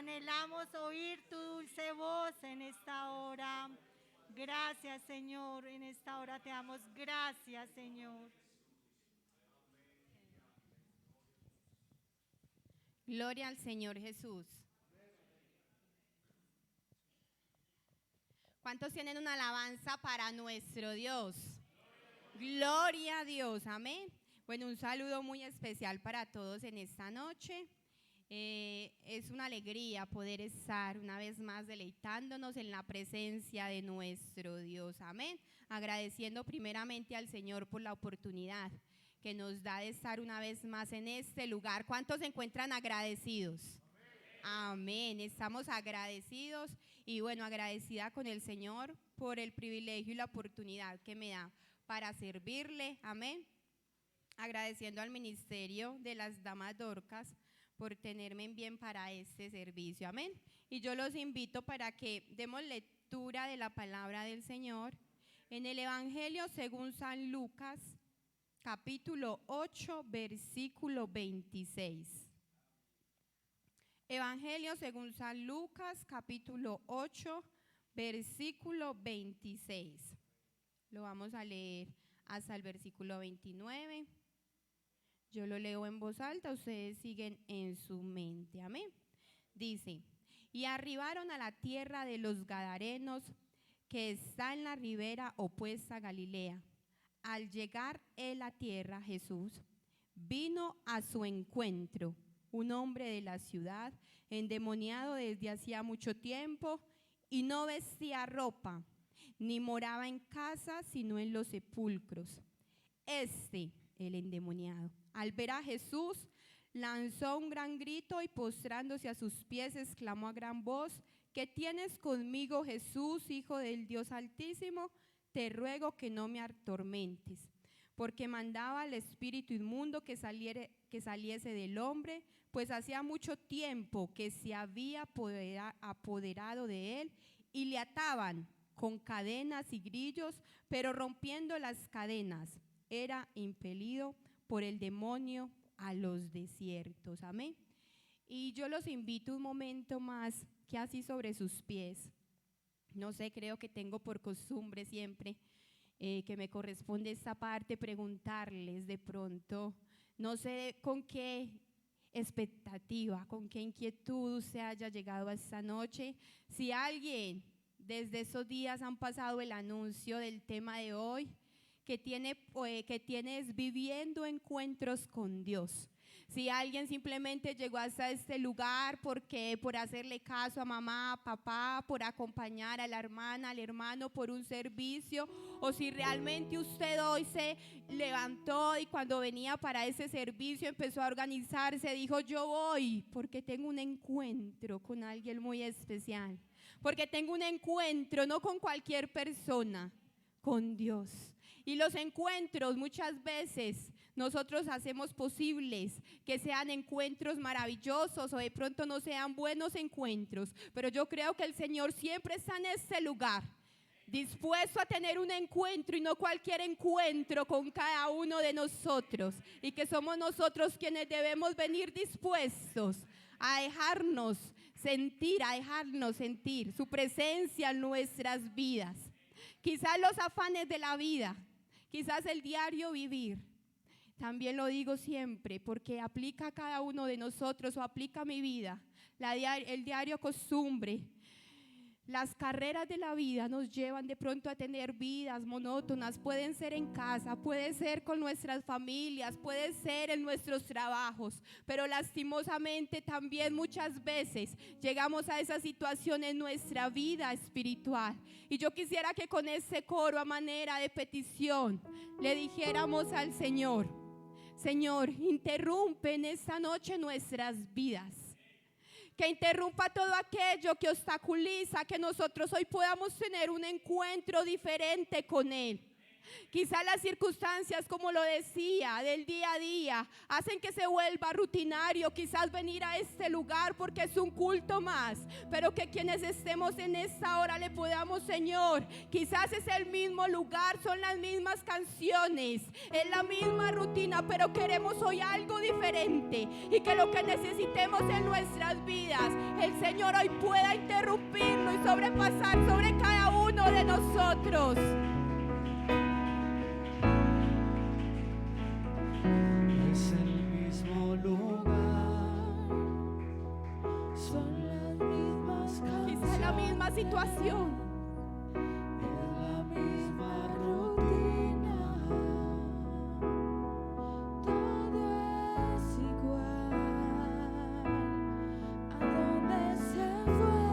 Anhelamos oír tu dulce voz en esta hora. Gracias, Señor. En esta hora te damos gracias, Señor. Gloria al Señor Jesús. ¿Cuántos tienen una alabanza para nuestro Dios? Gloria a Dios, amén. Bueno, un saludo muy especial para todos en esta noche. Es una alegría poder estar una vez más deleitándonos en la presencia de nuestro Dios, amén. Agradeciendo primeramente al Señor por la oportunidad que nos da de estar una vez más en este lugar. ¿Cuántos se encuentran agradecidos? Amén, estamos agradecidos y bueno, agradecida con el Señor por el privilegio y la oportunidad que me da para servirle, amén. Agradeciendo al Ministerio de las Damas Dorcas por tenerme en bien para este servicio, amén. Y yo los invito para que demos lectura de la palabra del Señor en el Evangelio según San Lucas, capítulo 8, versículo 26. Evangelio según San Lucas, capítulo 8, versículo 26. Lo vamos a leer hasta el versículo 29. Yo lo leo en voz alta, ustedes siguen en su mente, amén. Dice, y arribaron a la tierra de los Gadarenos, que está en la ribera opuesta a Galilea. Al llegar él a tierra, Jesús vino a su encuentro un hombre de la ciudad, endemoniado desde hacía mucho tiempo, y no vestía ropa, ni moraba en casa, sino en los sepulcros. El endemoniado, al ver a Jesús, lanzó un gran grito y postrándose a sus pies, exclamó a gran voz, ¿qué tienes conmigo, Jesús, Hijo del Dios Altísimo? Te ruego que no me atormentes. Porque mandaba al espíritu inmundo que saliese del hombre, pues hacía mucho tiempo que se había apoderado de él, y le ataban con cadenas y grillos, pero rompiendo las cadenas, era impelido por el demonio a los desiertos, amén. Y yo los invito un momento más, que así sobre sus pies, no sé, creo que tengo por costumbre siempre, que me corresponde esta parte, preguntarles de pronto, no sé con qué expectativa, con qué inquietud se haya llegado a esta noche. Si alguien desde esos días han pasado el anuncio del tema de hoy, que tienes viviendo encuentros con Dios. Si alguien simplemente llegó hasta este lugar porque por hacerle caso a mamá, papá, por acompañar a la hermana, al hermano por un servicio, o si realmente usted hoy se levantó y cuando venía para ese servicio empezó a organizarse, dijo yo voy porque tengo un encuentro con alguien muy especial, porque tengo un encuentro no con cualquier persona, con Dios. Y los encuentros muchas veces nosotros hacemos posibles que sean encuentros maravillosos o de pronto no sean buenos encuentros, pero yo creo que el Señor siempre está en este lugar, dispuesto a tener un encuentro y no cualquier encuentro con cada uno de nosotros, y que somos nosotros quienes debemos venir dispuestos a dejarnos sentir su presencia en nuestras vidas. Quizás los afanes de la vida, quizás el diario vivir, también lo digo siempre porque aplica a cada uno de nosotros o aplica a mi vida, el diario costumbre. Las carreras de la vida nos llevan de pronto a tener vidas monótonas, pueden ser en casa, puede ser con nuestras familias, puede ser en nuestros trabajos, pero lastimosamente también muchas veces llegamos a esa situación en nuestra vida espiritual. Y yo quisiera que con ese coro a manera de petición le dijéramos al Señor, Señor, interrumpe en esta noche nuestras vidas. Que interrumpa todo aquello que obstaculiza que nosotros hoy podamos tener un encuentro diferente con Él. Quizás las circunstancias, como lo decía, del día a día, hacen que se vuelva rutinario, quizás venir a este lugar porque es un culto más, pero que quienes estemos en esta hora le podamos, Señor, quizás es el mismo lugar, son las mismas canciones, es la misma rutina, pero queremos hoy algo diferente, y que lo que necesitemos en nuestras vidas, el Señor hoy pueda interrumpirlo y sobrepasar sobre cada uno de nosotros. Es el mismo lugar, son las mismas canciones, Quizá la misma situación, es la misma rutina, todo es igual. ¿A dónde se fue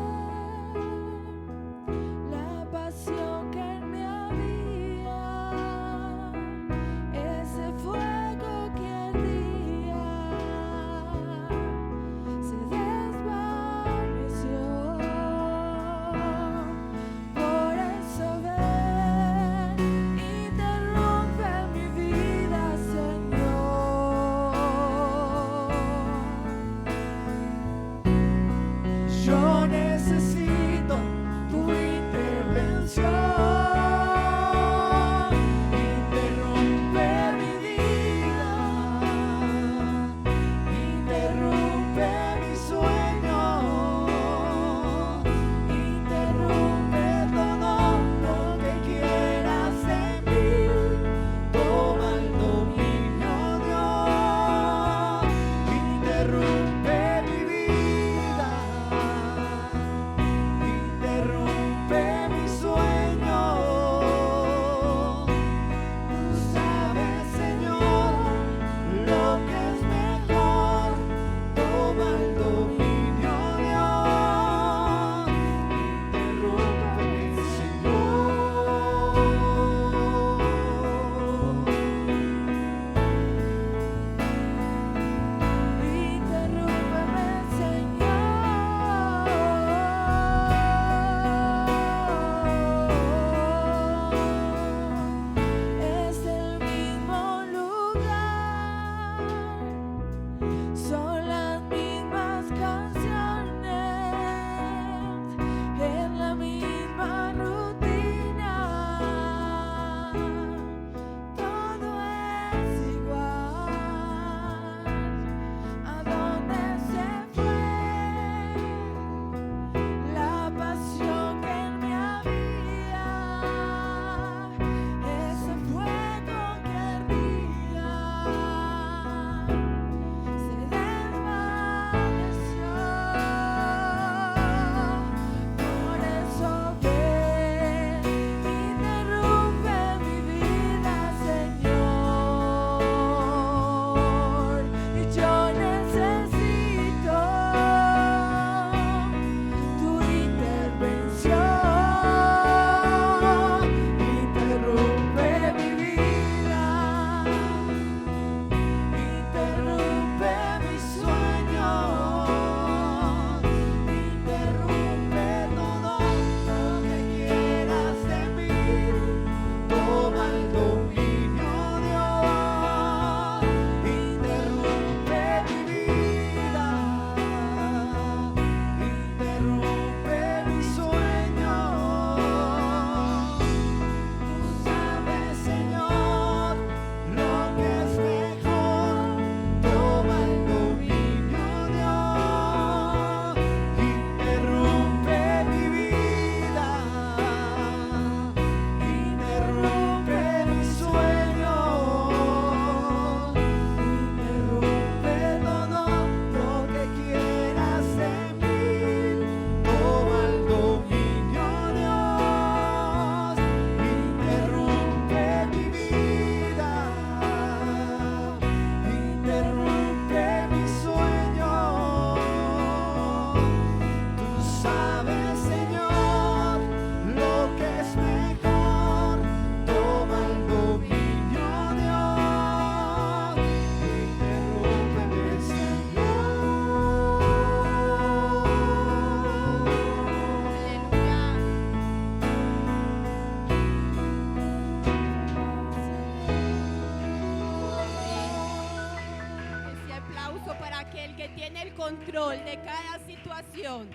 la pasión que en mí había? Ese fuego que ardía se desvaneció. que tiene el control de cada situación,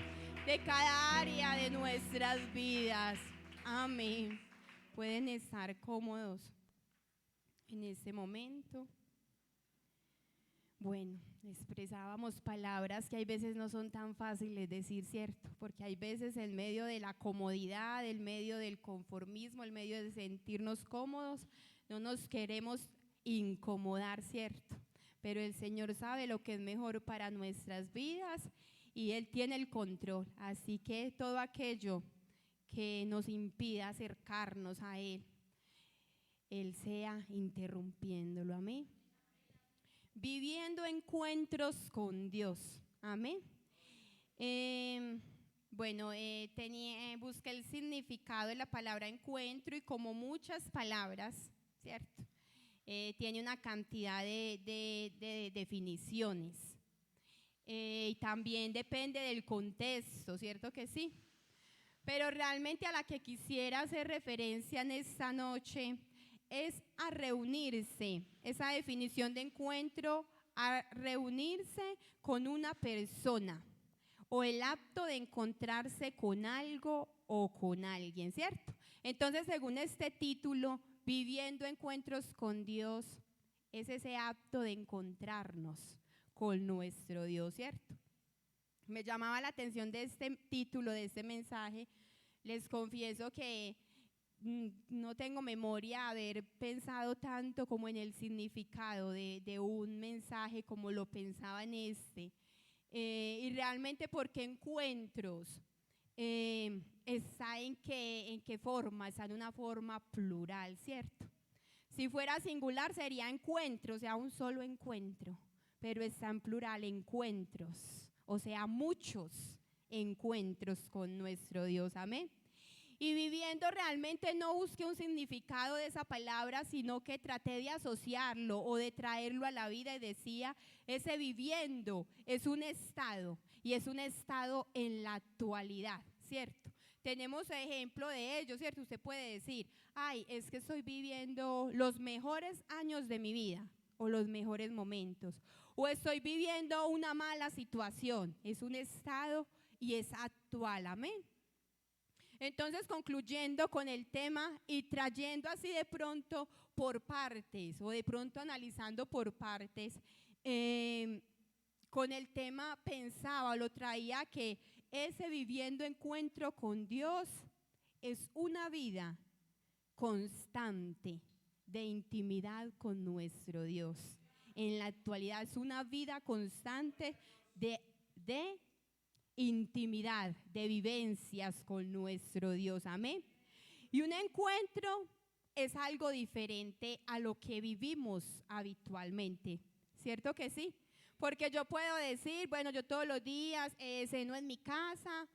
de cada área de nuestras vidas. Amén. Pueden estar cómodos en este momento. Bueno, expresábamos palabras que hay veces no son tan fáciles decir, ¿cierto? Porque hay veces en medio de la comodidad, en medio del conformismo, en medio de sentirnos cómodos, no nos queremos incomodar, ¿cierto? Pero el Señor sabe lo que es mejor para nuestras vidas y Él tiene el control. Así que todo aquello que nos impida acercarnos a Él, Él sea interrumpiéndolo. Amén. Viviendo encuentros con Dios. Amén. Busqué el significado de la palabra encuentro y como muchas palabras, ¿cierto? Tiene una cantidad de definiciones. Y también depende del contexto, ¿cierto que sí? Pero realmente a la que quisiera hacer referencia en esta noche es a reunirse, esa definición de encuentro, a reunirse con una persona o el acto de encontrarse con algo o con alguien, ¿cierto? Entonces, según este título, viviendo encuentros con Dios, es ese acto de encontrarnos con nuestro Dios, ¿cierto? Me llamaba la atención de este título, de este mensaje. Les confieso que no tengo memoria de haber pensado tanto como en el significado de un mensaje como lo pensaba en este. Y realmente porque encuentros está en qué forma, está en una forma plural, ¿cierto? Si fuera singular sería encuentro, o sea, un solo encuentro, pero está en plural, encuentros, o sea, muchos encuentros con nuestro Dios. Amén. Y viviendo realmente no busqué un significado de esa palabra, sino que traté de asociarlo o de traerlo a la vida y decía, ese viviendo es un estado y es un estado en la actualidad, ¿cierto? Tenemos ejemplo de ello, ¿cierto? Usted puede decir, ay, es que estoy viviendo los mejores años de mi vida o los mejores momentos, o estoy viviendo una mala situación, es un estado y es actual, amén. Entonces, concluyendo con el tema y trayendo así de pronto por partes o de pronto analizando por partes, con el tema pensaba, lo traía que ese viviendo encuentro con Dios es una vida constante de intimidad con nuestro Dios. En la actualidad es una vida constante de intimidad, de vivencias con nuestro Dios. Amén. Y un encuentro es algo diferente a lo que vivimos habitualmente, ¿cierto que sí? Porque yo puedo decir, bueno, yo todos los días ceno en mi casa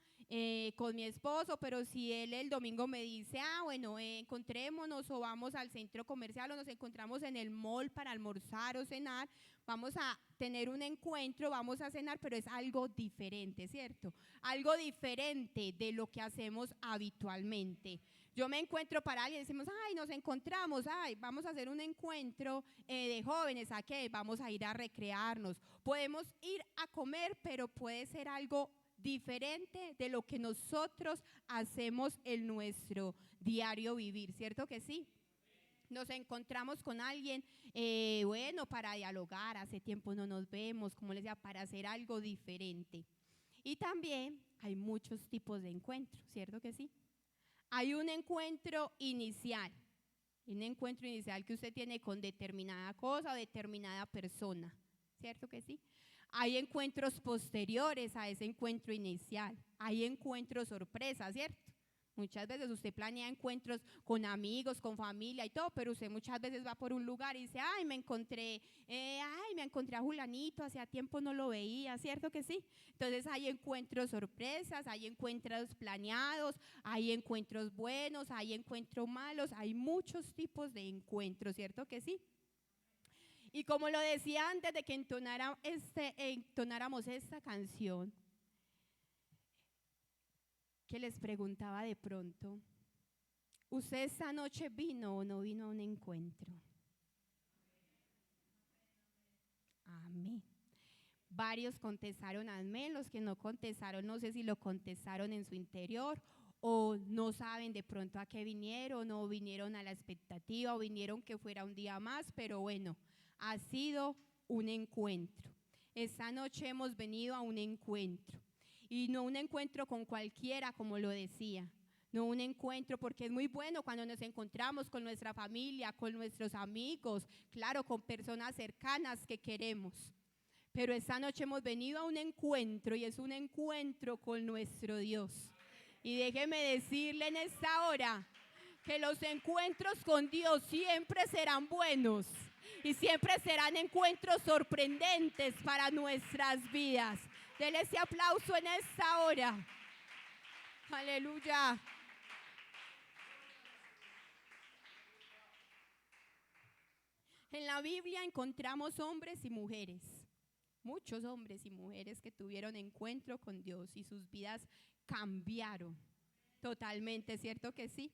con mi esposo, pero si él el domingo me dice, bueno, encontrémonos o vamos al centro comercial o nos encontramos en el mall para almorzar o cenar, vamos a tener un encuentro, vamos a cenar, pero es algo diferente, ¿cierto? Algo diferente de lo que hacemos habitualmente. Yo me encuentro para alguien y decimos, ay, nos encontramos, ay, vamos a hacer un encuentro de jóvenes, ¿a qué? Vamos a ir a recrearnos. Podemos ir a comer, pero puede ser algo diferente de lo que nosotros hacemos en nuestro diario vivir, ¿cierto que sí? Nos encontramos con alguien, bueno, para dialogar, hace tiempo no nos vemos, como les decía, para hacer algo diferente. Y también hay muchos tipos de encuentros, ¿cierto que sí? Hay un encuentro inicial que usted tiene con determinada cosa o determinada persona, ¿cierto que sí? Hay encuentros posteriores a ese encuentro inicial, hay encuentros sorpresa, ¿cierto? Muchas veces usted planea encuentros con amigos, con familia y todo, pero usted muchas veces va por un lugar y dice, me encontré a Julanito, hacía tiempo no lo veía, ¿cierto que sí? Entonces hay encuentros sorpresas, hay encuentros planeados, hay encuentros buenos, hay encuentros malos, hay muchos tipos de encuentros, ¿cierto que sí? Y como lo decía antes de que entonáramos esta canción, que les preguntaba de pronto, ¿usted esta noche vino o no vino a un encuentro? Amén. Varios contestaron amén, los que no contestaron no sé si lo contestaron en su interior o no saben de pronto a qué vinieron o vinieron a la expectativa o vinieron que fuera un día más, pero bueno, ha sido un encuentro. Esta noche hemos venido a un encuentro y no un encuentro con cualquiera, como lo decía, no un encuentro, porque es muy bueno cuando nos encontramos con nuestra familia, con nuestros amigos, claro, con personas cercanas que queremos. Pero esta noche hemos venido a un encuentro y es un encuentro con nuestro Dios. Y déjeme decirle en esta hora que los encuentros con Dios siempre serán buenos y siempre serán encuentros sorprendentes para nuestras vidas. Denle ese aplauso en esta hora. Aleluya. En la Biblia encontramos hombres y mujeres, muchos hombres y mujeres que tuvieron encuentro con Dios y sus vidas cambiaron totalmente, ¿cierto que sí?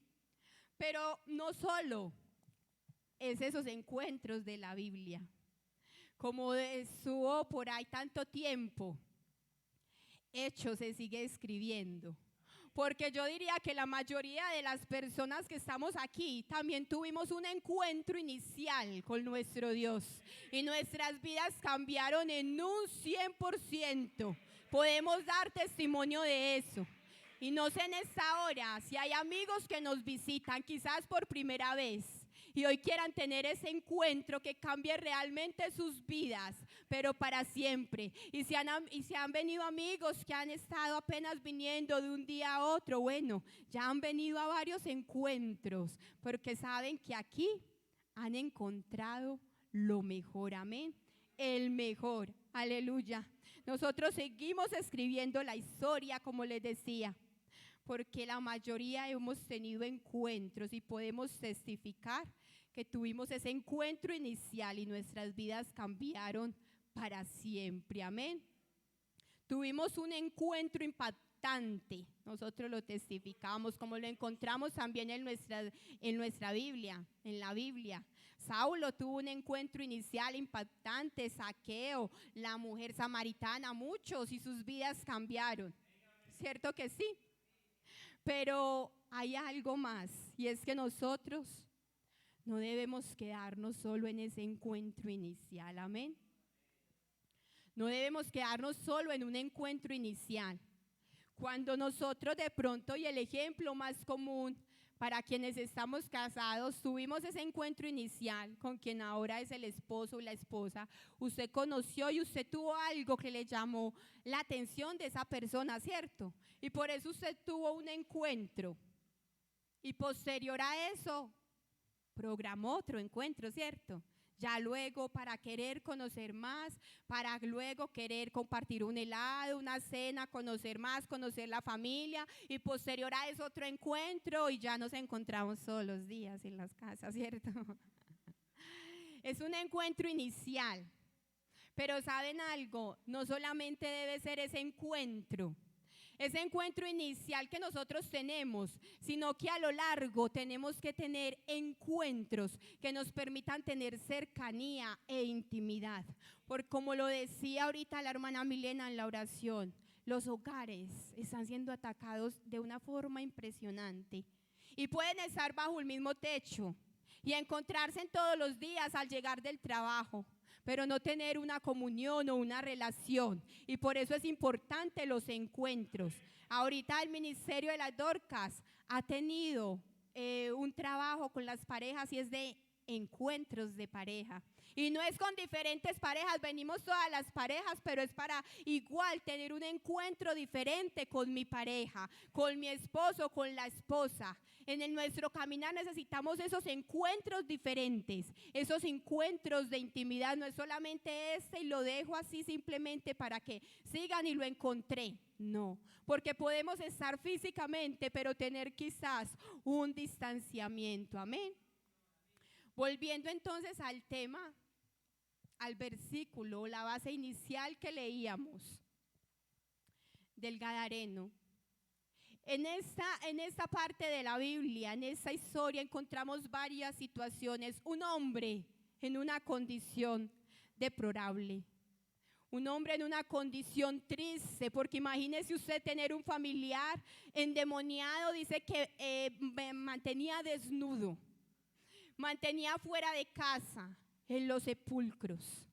Pero no solo es esos encuentros de la Biblia, como estuvo por ahí tanto tiempo, Hechos se sigue escribiendo. Porque yo diría que la mayoría de las personas que estamos aquí también tuvimos un encuentro inicial con nuestro Dios y nuestras vidas cambiaron en un 100%. Podemos dar testimonio de eso. Y no sé en esta hora si hay amigos que nos visitan quizás por primera vez y hoy quieran tener ese encuentro que cambie realmente sus vidas, pero para siempre. Y si han venido amigos que han estado apenas viniendo de un día a otro, bueno, ya han venido a varios encuentros, porque saben que aquí han encontrado lo mejor, amén, el mejor, aleluya. Nosotros seguimos escribiendo la historia, como les decía, porque la mayoría hemos tenido encuentros y podemos testificar que tuvimos ese encuentro inicial y nuestras vidas cambiaron para siempre, amén. Tuvimos un encuentro impactante, nosotros lo testificamos, como lo encontramos también en nuestra Biblia, en la Biblia. Saulo tuvo un encuentro inicial impactante, Zaqueo, la mujer samaritana, muchos, y sus vidas cambiaron, ¿cierto que sí? Pero hay algo más, y es que nosotros no debemos quedarnos solo en ese encuentro inicial, amén. No debemos quedarnos solo en un encuentro inicial. Cuando nosotros de pronto, y el ejemplo más común para quienes estamos casados, tuvimos ese encuentro inicial con quien ahora es el esposo o la esposa, usted conoció y usted tuvo algo que le llamó la atención de esa persona, ¿cierto? Y por eso usted tuvo un encuentro. Y posterior a eso, programó otro encuentro, ¿cierto? Ya luego para querer conocer más, para luego querer compartir un helado, una cena, conocer más, conocer la familia y posterior a eso otro encuentro y ya nos encontramos todos los días en las casas, ¿cierto? Es un encuentro inicial, pero ¿saben algo? No solamente debe ser ese encuentro inicial que nosotros tenemos, sino que a lo largo tenemos que tener encuentros que nos permitan tener cercanía e intimidad. Porque como lo decía ahorita la hermana Milena en la oración, los hogares están siendo atacados de una forma impresionante y pueden estar bajo el mismo techo y encontrarse todos los días al llegar del trabajo, pero no tener una comunión o una relación. Y por eso es importante los encuentros. Ahorita el Ministerio de las Dorcas ha tenido un trabajo con las parejas y es de encuentros de pareja. Y no es con diferentes parejas, venimos todas las parejas, pero es para igual tener un encuentro diferente con mi pareja, con mi esposo, con la esposa. En nuestro caminar necesitamos esos encuentros diferentes, esos encuentros de intimidad. No es solamente y lo dejo así simplemente para que sigan y lo encontré. No, porque podemos estar físicamente, pero tener quizás un distanciamiento. Amén. Volviendo entonces al tema, al versículo, la base inicial que leíamos del Gadareno. En esta parte de la Biblia, en esta historia, encontramos varias situaciones. Un hombre en una condición deplorable, Un hombre en una condición triste, porque imagínese usted tener un familiar endemoniado, dice que mantenía desnudo, mantenía fuera de casa, en los sepulcros.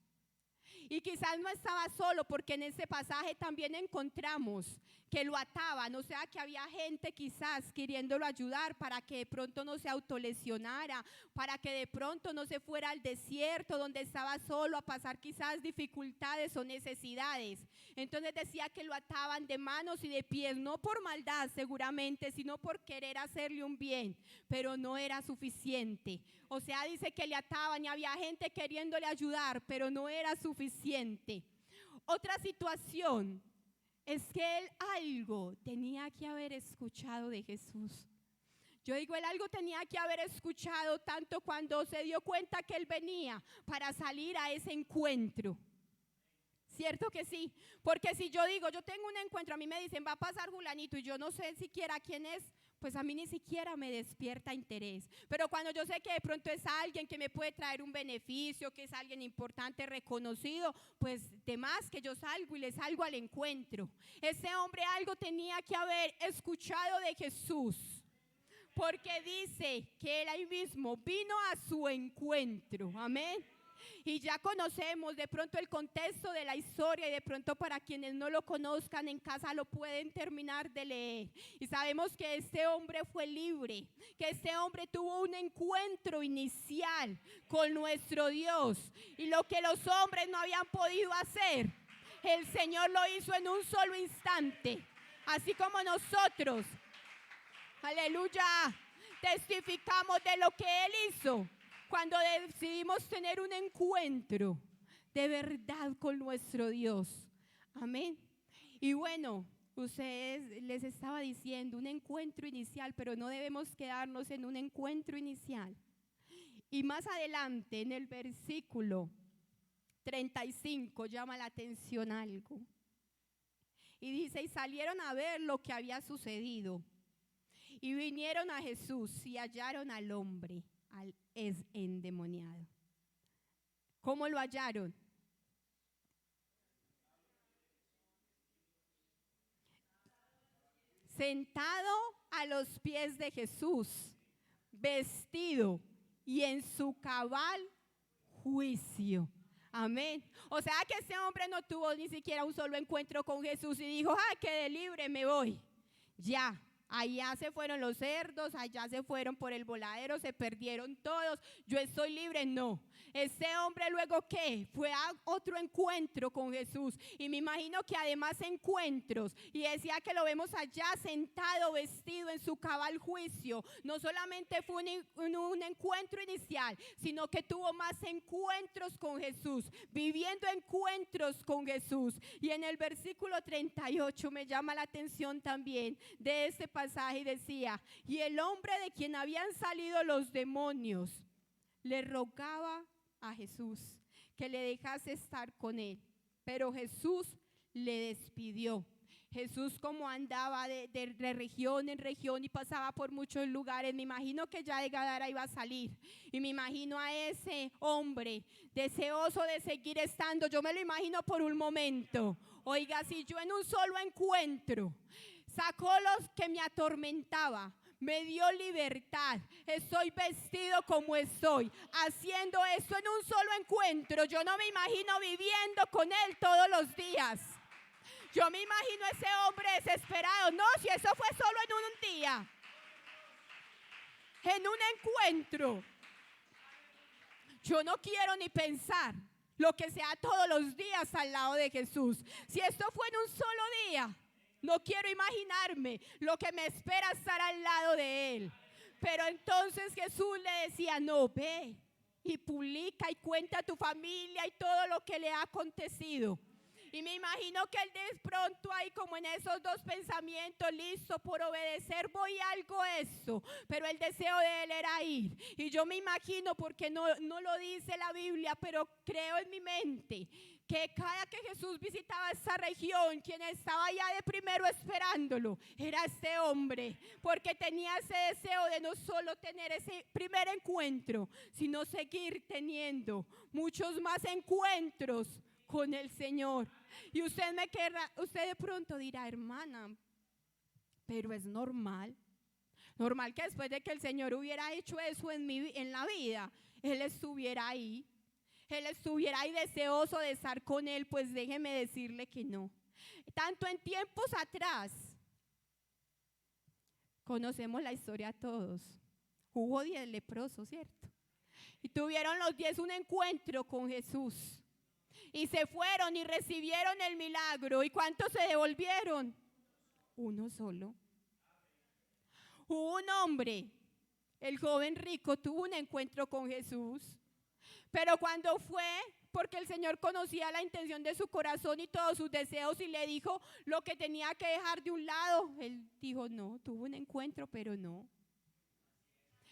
Y quizás no estaba solo, porque en ese pasaje también encontramos que lo ataban, o sea que había gente quizás queriéndolo ayudar para que de pronto no se autolesionara, para que de pronto no se fuera al desierto donde estaba solo a pasar quizás dificultades o necesidades. Entonces decía que lo ataban de manos y de pies, no por maldad seguramente, sino por querer hacerle un bien, pero no era suficiente. O sea, dice que le ataban y había gente queriéndole ayudar, pero no era suficiente. Otra situación es que él algo tenía que haber escuchado de Jesús. Yo digo, él algo tenía que haber escuchado tanto cuando se dio cuenta que él venía para salir a ese encuentro. ¿Cierto que sí? Porque si yo digo, yo tengo un encuentro, a mí me dicen, va a pasar Julanito y yo no sé siquiera quién es, pues a mí ni siquiera me despierta interés. Pero cuando yo sé que de pronto es alguien que me puede traer un beneficio, que es alguien importante, reconocido, pues de más que yo salgo y le salgo al encuentro. Ese hombre algo tenía que haber escuchado de Jesús, porque dice que él ahí mismo vino a su encuentro. Amén. Y ya conocemos de pronto el contexto de la historia, y de pronto para quienes no lo conozcan en casa lo pueden terminar de leer. Y sabemos que este hombre fue libre, que este hombre tuvo un encuentro inicial con nuestro Dios. Y lo que los hombres no habían podido hacer, el Señor lo hizo en un solo instante. Así como nosotros, aleluya, testificamos de lo que Él hizo cuando decidimos tener un encuentro de verdad con nuestro Dios. Amén. Y bueno, ustedes les estaba diciendo un encuentro inicial, pero no debemos quedarnos en un encuentro inicial. Y más adelante en el versículo 35 llama la atención algo. Y dice, y salieron a ver lo que había sucedido. Y vinieron a Jesús y hallaron al hombre, es endemoniado. ¿Cómo lo hallaron? Sentado a los pies de Jesús, vestido y en su cabal juicio. Amén. O sea que ese hombre no tuvo ni siquiera un solo encuentro con Jesús y dijo, quedé libre, me voy. Ya. Allá se fueron los cerdos, allá se fueron por el voladero, se perdieron todos, yo estoy libre. No, ese hombre luego ¿qué? Fue a otro encuentro con Jesús, y me imagino que además encuentros, y decía que lo vemos allá sentado, vestido en su cabal juicio. No solamente fue un encuentro inicial, sino que tuvo más encuentros con Jesús, viviendo encuentros con Jesús. Y en el versículo 38 me llama la atención también de ese pasaje, y decía, y el hombre de quien habían salido los demonios le rogaba a Jesús que le dejase estar con él, pero Jesús le despidió. Jesús, como andaba de región en región y pasaba por muchos lugares, me imagino que ya de Gadara iba a salir, y me imagino a ese hombre deseoso de seguir estando. Yo me lo imagino por un momento. Oiga, si yo en un solo encuentro sacó los que me atormentaba, me dio libertad, estoy vestido como estoy, haciendo esto en un solo encuentro, yo no me imagino viviendo con él todos los días. Yo me imagino a ese hombre desesperado. No, si eso fue solo en un día, en un encuentro. Yo no quiero ni pensar lo que sea todos los días al lado de Jesús. Si esto fue en un solo día, no quiero imaginarme lo que me espera estar al lado de Él. Pero entonces Jesús le decía, no, ve y publica y cuenta a tu familia y todo lo que le ha acontecido. Y me imagino que él de pronto ahí como en esos dos pensamientos, listo, por obedecer voy algo esto, pero el deseo de él era ir. Y yo me imagino, porque no lo dice la Biblia, pero creo en mi mente, que cada que Jesús visitaba esta región, quien estaba ya de primero esperándolo era este hombre, porque tenía ese deseo de no solo tener ese primer encuentro, sino seguir teniendo muchos más encuentros con el Señor. Y usted de pronto dirá, hermana, pero es normal. Normal que después de que el Señor hubiera hecho eso en la vida, Él estuviera ahí. Él estuviera ahí deseoso de estar con Él, pues déjeme decirle que no. Tanto en tiempos atrás, conocemos la historia todos. Hubo 10 leprosos, ¿cierto? Y tuvieron los 10 un encuentro con Jesús. Y se fueron y recibieron el milagro. ¿Y cuántos se devolvieron? Uno solo. Hubo un hombre, el joven rico, tuvo un encuentro con Jesús. Pero cuando fue, porque el Señor conocía la intención de su corazón y todos sus deseos y le dijo lo que tenía que dejar de un lado, él dijo no, tuvo un encuentro, pero no.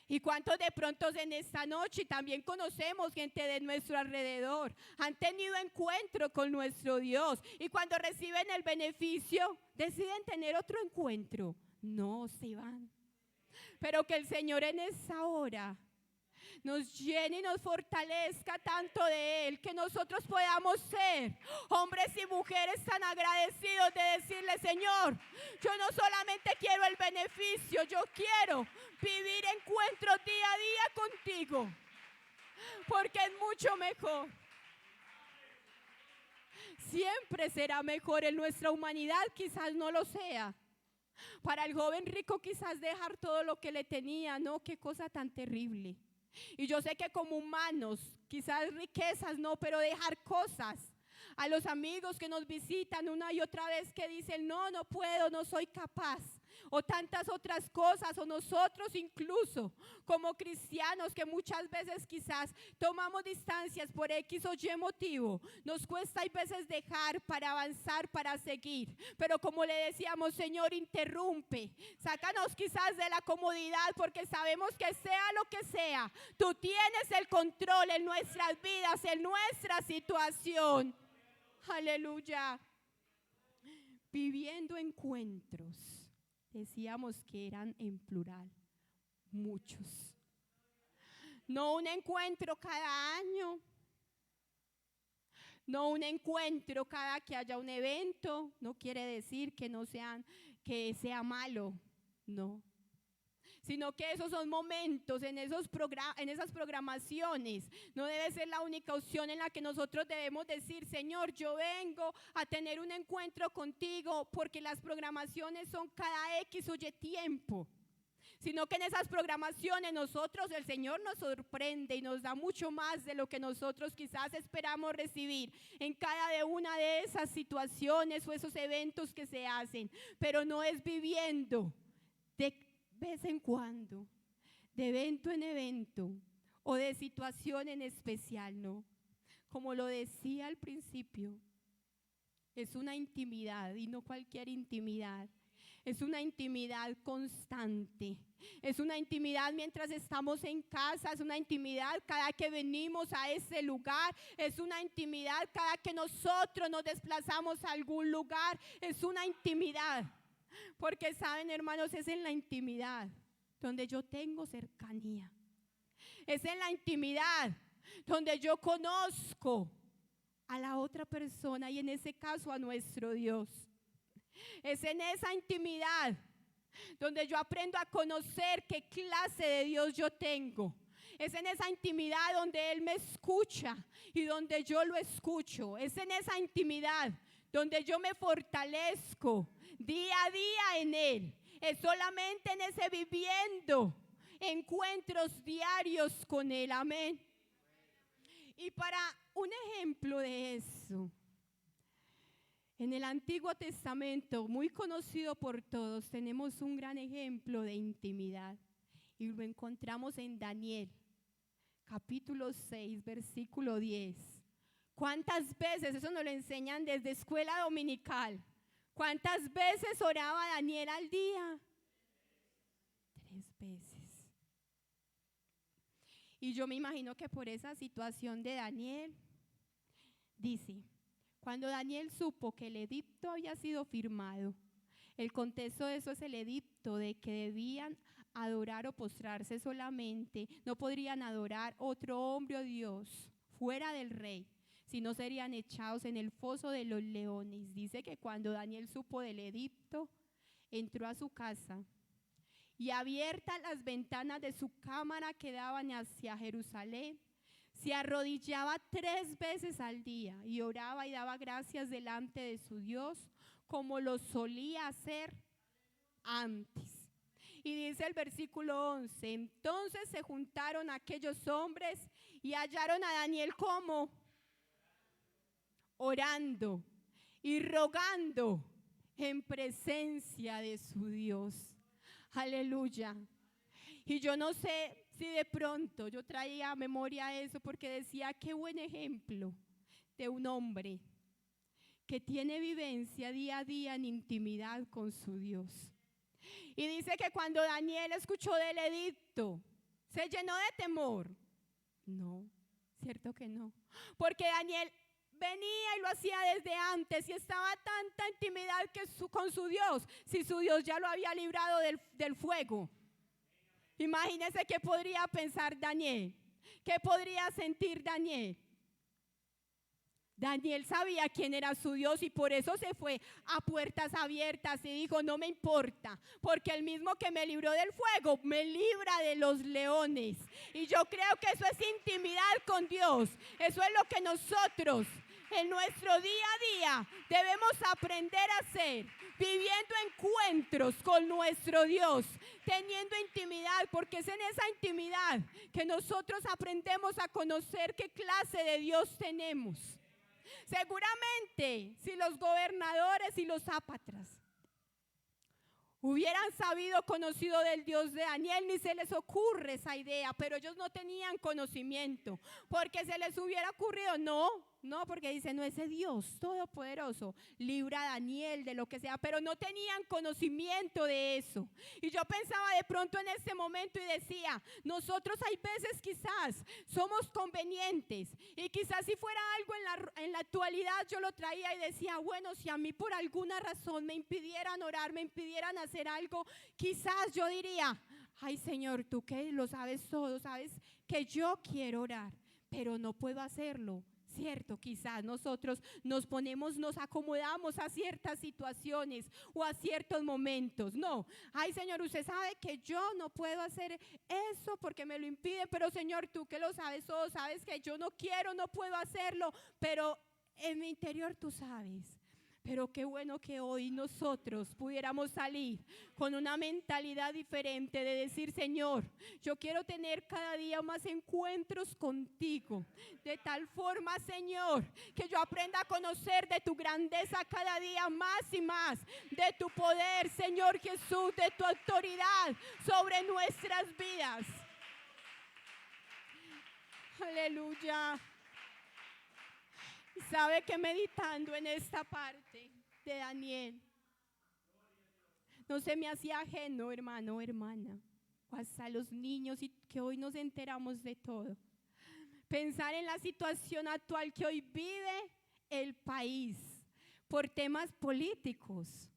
Y cuántos de pronto en esta noche también conocemos gente de nuestro alrededor, han tenido encuentro con nuestro Dios y cuando reciben el beneficio deciden tener otro encuentro, no se van. Pero que el Señor en esa hora nos llene y nos fortalezca tanto de Él, que nosotros podamos ser hombres y mujeres tan agradecidos de decirle, Señor, yo no solamente quiero el beneficio, yo quiero vivir encuentros día a día contigo, porque es mucho mejor. Siempre será mejor. En nuestra humanidad quizás no lo sea. Para el joven rico quizás dejar todo lo que le tenía, no, qué cosa tan terrible. Y yo sé que como humanos, quizás riquezas no, pero dejar cosas a los amigos que nos visitan una y otra vez que dicen, no, no puedo, no soy capaz, o tantas otras cosas, o nosotros incluso como cristianos que muchas veces quizás tomamos distancias por X o Y motivo, nos cuesta a veces dejar para avanzar, para seguir, pero como le decíamos, Señor, interrumpe, sácanos quizás de la comodidad, porque sabemos que sea lo que sea, tú tienes el control en nuestras vidas, en nuestra situación. Aleluya. Viviendo encuentros, decíamos que eran en plural, muchos. No un encuentro cada año, no un encuentro cada que haya un evento, no quiere decir que que sea malo, no. Sino que esos son momentos, en esas programaciones, no debe ser la única opción en la que nosotros debemos decir, Señor, yo vengo a tener un encuentro contigo, porque las programaciones son cada X o Y tiempo, sino que en esas programaciones nosotros, el Señor nos sorprende y nos da mucho más de lo que nosotros quizás esperamos recibir en cada de una de esas situaciones o esos eventos que se hacen, pero no es viviendo de vez en cuando, de evento en evento o de situación en especial, no. Como lo decía al principio, es una intimidad y no cualquier intimidad. Es una intimidad constante, es una intimidad mientras estamos en casa, es una intimidad cada que venimos a ese lugar, es una intimidad cada que nosotros nos desplazamos a algún lugar, es una intimidad. Porque saben, hermanos, es en la intimidad donde yo tengo cercanía. Es en la intimidad donde yo conozco a la otra persona y en ese caso a nuestro Dios. Es en esa intimidad donde yo aprendo a conocer qué clase de Dios yo tengo. Es en esa intimidad donde Él me escucha y donde yo lo escucho. Es en esa intimidad donde yo me fortalezco día a día en Él. Es solamente en ese viviendo encuentros diarios con Él. Amén. Y para un ejemplo de eso, en el Antiguo Testamento, muy conocido por todos, tenemos un gran ejemplo de intimidad. Y lo encontramos en Daniel, capítulo 6, versículo 10. ¿Cuántas veces? Eso nos lo enseñan desde escuela dominical. ¿Cuántas veces oraba Daniel al día? 3 veces. Y yo me imagino que por esa situación de Daniel, dice, cuando Daniel supo que el edicto había sido firmado, el contexto de eso es el edicto de que debían adorar o postrarse solamente, no podrían adorar otro hombre o Dios fuera del rey, si no serían echados en el foso de los leones. Dice que cuando Daniel supo del edicto, entró a su casa y abiertas las ventanas de su cámara que daban hacia Jerusalén, se arrodillaba 3 veces al día y oraba y daba gracias delante de su Dios, como lo solía hacer antes. Y dice el versículo 11, entonces se juntaron aquellos hombres y hallaron a Daniel como orando y rogando en presencia de su Dios. Aleluya. Y yo no sé si de pronto yo traía a memoria eso, porque decía, qué buen ejemplo de un hombre que tiene vivencia día a día en intimidad con su Dios. Y dice que cuando Daniel escuchó del edicto, ¿se llenó de temor? No, cierto que no. Porque Daniel venía y lo hacía desde antes y estaba tanta intimidad con su Dios, si su Dios ya lo había librado del fuego. Imagínense qué podría pensar Daniel, qué podría sentir Daniel. Daniel sabía quién era su Dios y por eso se fue a puertas abiertas y dijo, no me importa, porque el mismo que me libró del fuego, me libra de los leones. Y yo creo que eso es intimidad con Dios. Eso es lo que nosotros en nuestro día a día debemos aprender a hacer, viviendo encuentros con nuestro Dios, teniendo intimidad, porque es en esa intimidad que nosotros aprendemos a conocer qué clase de Dios tenemos. Seguramente si los gobernadores y los sátrapas hubieran sabido, conocido del Dios de Daniel, ni se les ocurre esa idea, pero ellos no tenían conocimiento, porque se les hubiera ocurrido, no, porque dice, no, ese Dios todopoderoso libra a Daniel de lo que sea, pero no tenían conocimiento de eso. Y yo pensaba de pronto en ese momento y decía, nosotros hay veces quizás somos convenientes y quizás si fuera algo en la actualidad yo lo traía y decía, bueno, si a mí por alguna razón me impidieran orar, me impidieran hacer algo, quizás yo diría, ay Señor, tú que lo sabes todo, sabes que yo quiero orar, pero no puedo hacerlo. Cierto, quizás nosotros nos acomodamos a ciertas situaciones o a ciertos momentos. No, ay Señor, usted sabe que yo no puedo hacer eso porque me lo impiden, pero Señor, tú que lo sabes todo, sabes que yo no quiero, no puedo hacerlo, pero en mi interior tú sabes. Pero qué bueno que hoy nosotros pudiéramos salir con una mentalidad diferente de decir, Señor, yo quiero tener cada día más encuentros contigo. De tal forma, Señor, que yo aprenda a conocer de tu grandeza cada día más y más. De tu poder, Señor Jesús, de tu autoridad sobre nuestras vidas. Aleluya. ¿Sabe que meditando en esta parte de Daniel, no se me hacía ajeno, hermano, hermana, hasta los niños y que hoy nos enteramos de todo? Pensar en la situación actual que hoy vive el país por temas políticos.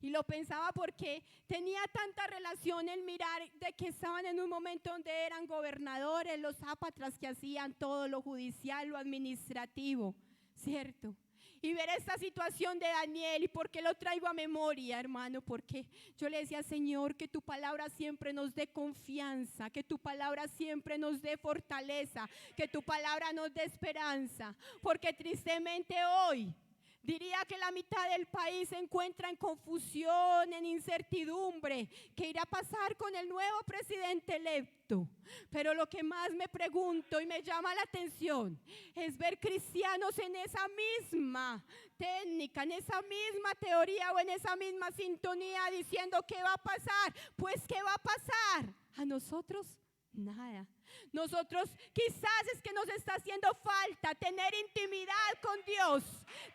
Y lo pensaba porque tenía tanta relación el mirar de que estaban en un momento donde eran gobernadores, los sátrapas que hacían todo lo judicial, lo administrativo, ¿cierto? Y ver esta situación de Daniel, y por qué lo traigo a memoria, hermano, porque yo le decía, Señor, que tu palabra siempre nos dé confianza, que tu palabra siempre nos dé fortaleza, que tu palabra nos dé esperanza, porque tristemente hoy diría que la mitad del país se encuentra en confusión, en incertidumbre. ¿Qué irá a pasar con el nuevo presidente electo? Pero lo que más me pregunto y me llama la atención es ver cristianos en esa misma técnica, en esa misma teoría o en esa misma sintonía diciendo ¿qué va a pasar? Pues ¿qué va a pasar? A nosotros nada. Nosotros quizás es que nos está haciendo falta tener intimidad con Dios,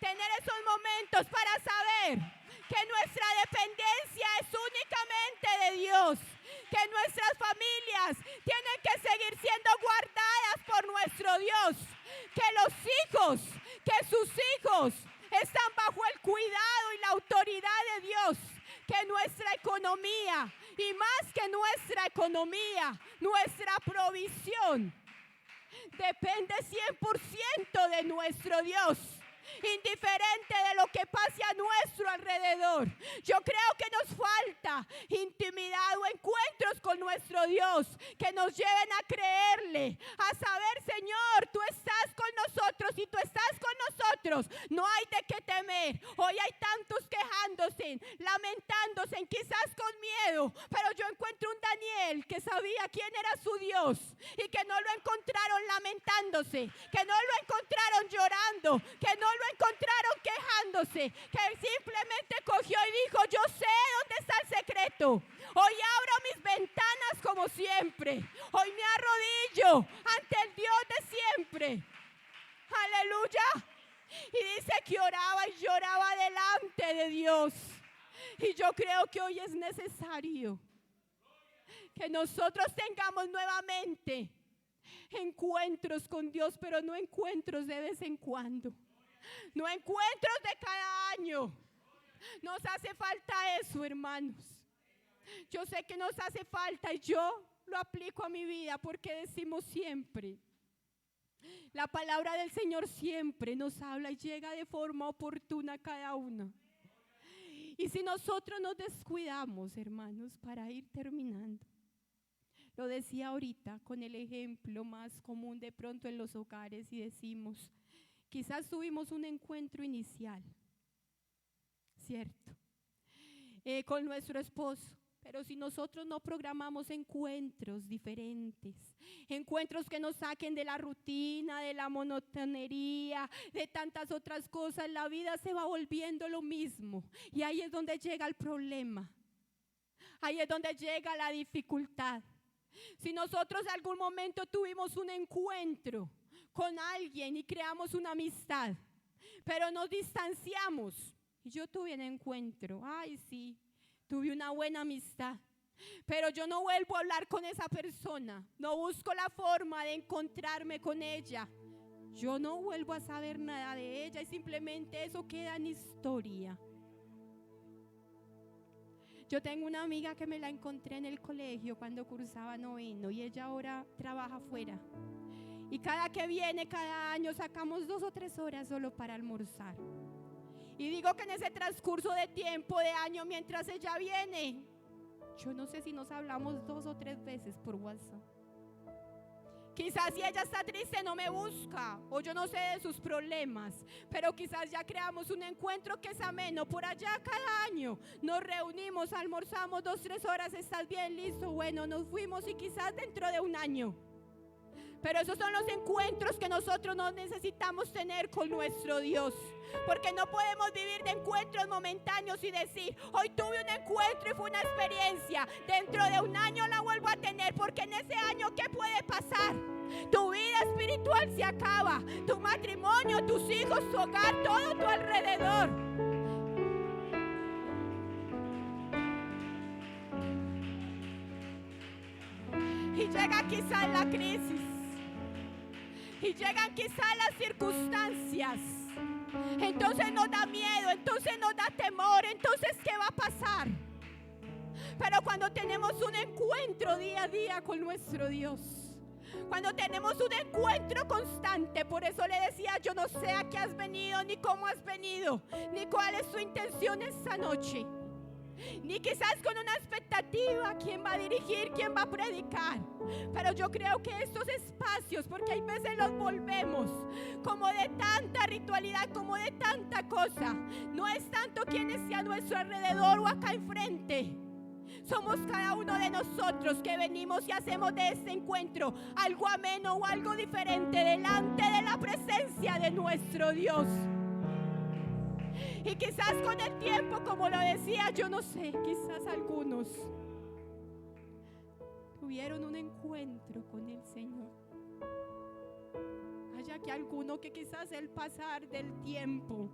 tener esos momentos para saber que nuestra dependencia es únicamente de Dios, que nuestras familias tienen que seguir siendo guardadas por nuestro Dios, que los hijos, que sus hijos están bajo el cuidado y la autoridad de Dios, que nuestra economía, y más que nuestra economía, nuestra provisión depende 100% de nuestro Dios. Indiferente de lo que pase a nuestro alrededor. Yo creo que nos falta intimidad o encuentros con nuestro Dios que nos lleven a creerle, a saber, Señor, tú estás con nosotros y tú estás con nosotros. No hay de qué temer. Hoy hay tantos quejándose, lamentándose, quizás con miedo, pero yo encuentro un Daniel que sabía quién era su Dios y que no lo encontraron lamentándose, que no lo encontraron llorando, que no lo encontraron quejándose, que simplemente cogió y dijo: yo sé dónde está el secreto. Hoy abro mis ventanas como siempre. Hoy me arrodillo ante el Dios de siempre. Aleluya. Y dice que oraba y lloraba delante de Dios. Y yo creo que hoy es necesario que nosotros tengamos nuevamente encuentros con Dios, pero no encuentros de vez en cuando. No encuentros de cada año. Nos hace falta eso, hermanos. Yo sé que nos hace falta y yo lo aplico a mi vida porque decimos siempre. La palabra del Señor siempre nos habla y llega de forma oportuna a cada uno. Y si nosotros nos descuidamos, hermanos, para ir terminando. Lo decía ahorita con el ejemplo más común de pronto en los hogares y decimos: quizás tuvimos un encuentro inicial, ¿cierto? Con nuestro esposo. Pero si nosotros no programamos encuentros diferentes, encuentros que nos saquen de la rutina, de la monotonería, de tantas otras cosas, la vida se va volviendo lo mismo. Y ahí es donde llega el problema. Ahí es donde llega la dificultad. Si nosotros en algún momento tuvimos un encuentro con alguien y creamos una amistad, pero nos distanciamos. Y yo tuve un encuentro, ay sí, tuve una buena amistad, pero yo no vuelvo a hablar con esa persona, no busco la forma de encontrarme con ella, yo no vuelvo a saber nada de ella y simplemente eso queda en historia. Yo tengo una amiga que me la encontré en el colegio cuando cursaba noveno y ella ahora trabaja afuera. Y cada que viene, cada año sacamos 2 o 3 horas solo para almorzar. Y digo que en ese transcurso de tiempo, de año, mientras ella viene, yo no sé si nos hablamos 2 o 3 veces por WhatsApp. Quizás si ella está triste no me busca, o yo no sé de sus problemas, pero quizás ya creamos un encuentro que es ameno. Por allá cada año nos reunimos, almorzamos 2 o 3 horas, ¿estás bien? Listo, bueno, nos fuimos y quizás dentro de un año. Pero esos son los encuentros que nosotros no necesitamos tener con nuestro Dios. Porque no podemos vivir de encuentros momentáneos y decir: hoy tuve un encuentro y fue una experiencia, dentro de un año la vuelvo a tener, porque en ese año ¿qué puede pasar? Tu vida espiritual se acaba, tu matrimonio, tus hijos, tu hogar, todo tu alrededor. Y llega quizás la crisis. Y llegan quizás las circunstancias. Entonces nos da miedo, entonces nos da temor. Entonces, ¿qué va a pasar? Pero cuando tenemos un encuentro día a día con nuestro Dios, cuando tenemos un encuentro constante, por eso le decía: yo no sé a qué has venido, ni cómo has venido, ni cuál es tu intención esta noche, ni quizás con una expectativa, quién va a dirigir, quién va a predicar. Pero yo creo que estos espacios, porque hay veces los volvemos como de tanta ritualidad, como de tanta cosa, no es tanto quién esté a nuestro alrededor o acá enfrente. Somos cada uno de nosotros que venimos y hacemos de este encuentro algo ameno o algo diferente delante de la presencia de nuestro Dios. Y quizás con el tiempo, como lo decía, yo no sé, quizás algunos tuvieron un encuentro con el Señor. Haya que alguno que quizás el pasar del tiempo,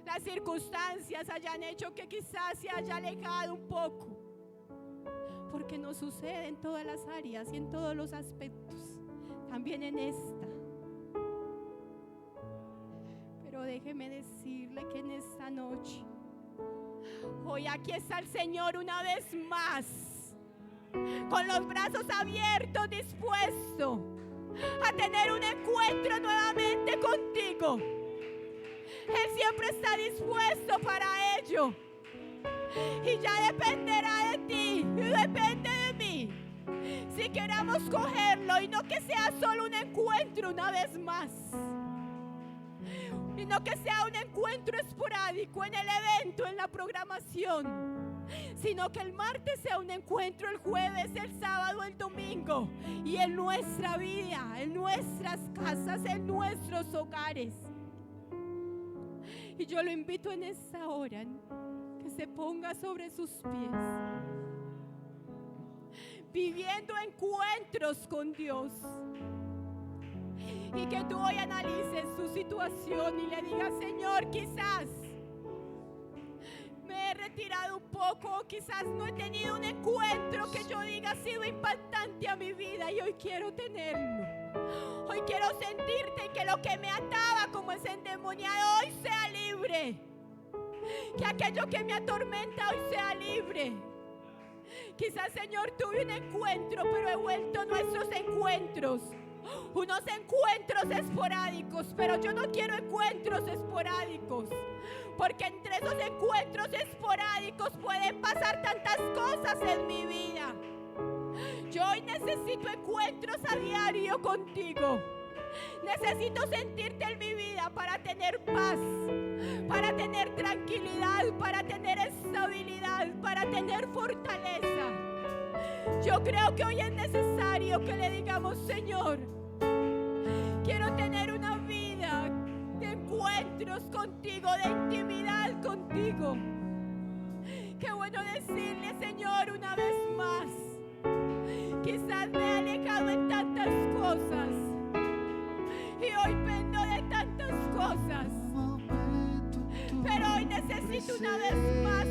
las circunstancias hayan hecho que quizás se haya alejado un poco. Porque nos sucede en todas las áreas y en todos los aspectos, también en esta. Pero déjeme decirle que en esta noche, hoy aquí está el Señor una vez más, con los brazos abiertos, dispuesto a tener un encuentro nuevamente contigo. Él siempre está dispuesto para ello. Y ya dependerá de ti, y depende de mí, si queramos cogerlo y no que sea solo un encuentro una vez más, y no que sea un encuentro esporádico en el evento, en la programación, sino que el martes sea un encuentro, el jueves, el sábado, el domingo, y en nuestra vida, en nuestras casas, en nuestros hogares. Y yo lo invito en esta hora que se ponga sobre sus pies, viviendo encuentros con Dios, y que tú hoy analices su situación y le digas: Señor, quizás me he retirado un poco, quizás no he tenido un encuentro que yo diga ha sido impactante a mi vida, y hoy quiero tenerlo. Hoy quiero sentirte, y que lo que me ataba como es endemoniado hoy sea libre. Que aquello que me atormenta hoy sea libre. Quizás, Señor, tuve un encuentro, pero he vuelto nuestros encuentros unos encuentros esporádicos. Pero yo no quiero encuentros esporádicos, porque entre esos encuentros esporádicos pueden pasar tantas cosas en mi vida. Yo hoy necesito encuentros a diario contigo. Necesito sentirte en mi vida para tener paz, para tener tranquilidad, para tener estabilidad, para tener fortaleza. Yo creo que hoy es necesario que le digamos: Señor, quiero tener una vida de encuentros contigo, de intimidad contigo. Qué bueno decirle: Señor, una vez más, quizás me he alejado en tantas cosas y hoy pendo de tantas cosas, pero hoy necesito una vez más